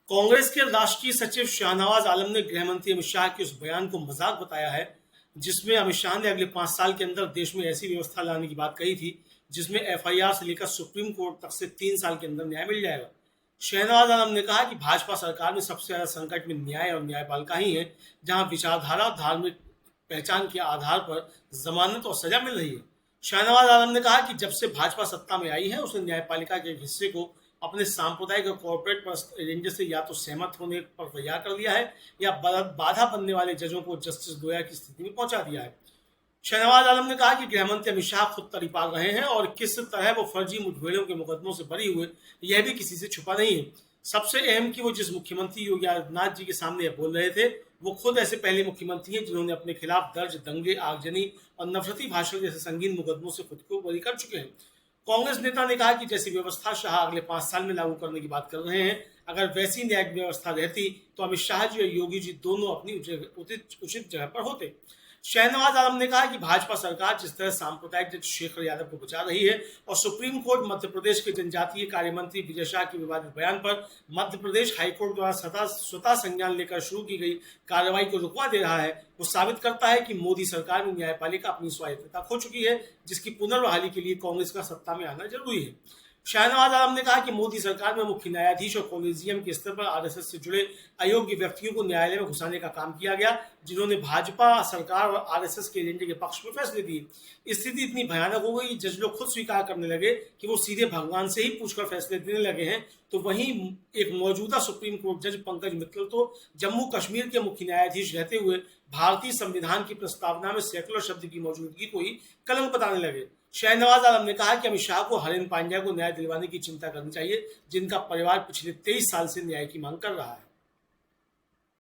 कांग्रेस के राष्ट्रीय सचिव शाहनवाज आलम ने गृह मंत्री अमित शाह के उस बयान को मजाक बताया है जिसमें अमित शाह ने अगले 5 साल के अंदर देश में ऐसी व्यवस्था लाने की बात कही थी जिसमें एफआईआर से लेकर सुप्रीम कोर्ट तक से 3 साल के अंदर न्याय मिल जाएगा। शाहनवाज आलम ने कहा कि भाजपा सरकार में सबसे ज्यादा संकट में न्याय और न्यायपालिका ही है, जहां विचारधारा धार्मिक पहचान के आधार पर जमानत और सजा मिल रही है। शाहनवाज आलम ने कहा कि जब से भाजपा सत्ता में आई है उसने न्यायपालिका के एक हिस्से को अपने सांप्रदायिक और कॉर्पोरेट एजेंडे से या तो सहमत होने पर तैयार कर लिया है या बाधा बनने वाले जजों को जस्टिस गोया की स्थिति में पहुंचा दिया है। शाहनवाज आलम ने कहा कि गृह मंत्री अमित शाह खुद तरी पाल रहे हैं और किस तरह वो फर्जी मुठभेड़ों के मुकदमों से बरी हुए यह भी किसी से छुपा नहीं है। सबसे अहम कि वो जिस मुख्यमंत्री योगी आदित्यनाथ जी के सामने यह बोल रहे थे वो खुद ऐसे पहले मुख्यमंत्री हैं जिन्होंने अपने खिलाफ दर्ज दंगे, आगजनी और नफरती भाषण जैसे संगीन मुकदमों से खुद को बरी कर चुके हैं। कांग्रेस नेता ने कहा कि जैसी व्यवस्था शाह अगले 5 साल में लागू करने की बात कर रहे हैं, अगर वैसी न्यायिक व्यवस्था रहती तो अमित शाह जी और योगी जी दोनों अपनी उचित जगह पर होते। शाहनवाज आलम ने कहा कि भाजपा सरकार जिस तरह सांप्रदायिक जज शेखर यादव को बचा रही है और सुप्रीम कोर्ट मध्य प्रदेश के जनजातीय कार्य मंत्री विजय शाह के विवादित बयान पर मध्य प्रदेश हाईकोर्ट द्वारा स्वतः संज्ञान लेकर शुरू की गई कार्रवाई को रुकवा दे रहा है, वो साबित करता है कि मोदी सरकार में न्यायपालिका अपनी स्वायत्तता खो चुकी है, जिसकी पुनर्बहाली के लिए कांग्रेस का सत्ता में आना जरूरी है। शाहनवाज आलम ने कहा कि मोदी सरकार में मुख्य न्यायाधीश और कॉलेजियम के स्तर पर आरएसएस से जुड़े अयोग्य व्यक्तियों को न्यायालय में घुसाने का काम किया गया, जिन्होंने भाजपा सरकार और आरएसएस के एजेंडे के पक्ष में फैसले दिए। स्थिति इतनी भयानक हो गई, जज लोग खुद स्वीकार करने लगे कि वो सीधे भगवान से ही पूछकर फैसले देने लगे हैं। तो वहीं एक मौजूदा सुप्रीम कोर्ट जज पंकज मित्तल तो जम्मू कश्मीर के मुख्य न्यायाधीश रहते हुए भारतीय संविधान की प्रस्तावना में सेकुलर शब्द की मौजूदगी को ही कलंक बताने लगे। शाहनवाज आलम ने कहा कि अमित शाह को हरेन पांड्या को न्याय दिलवाने की चिंता करनी चाहिए, जिनका परिवार पिछले 23 साल से न्याय की मांग कर रहा है।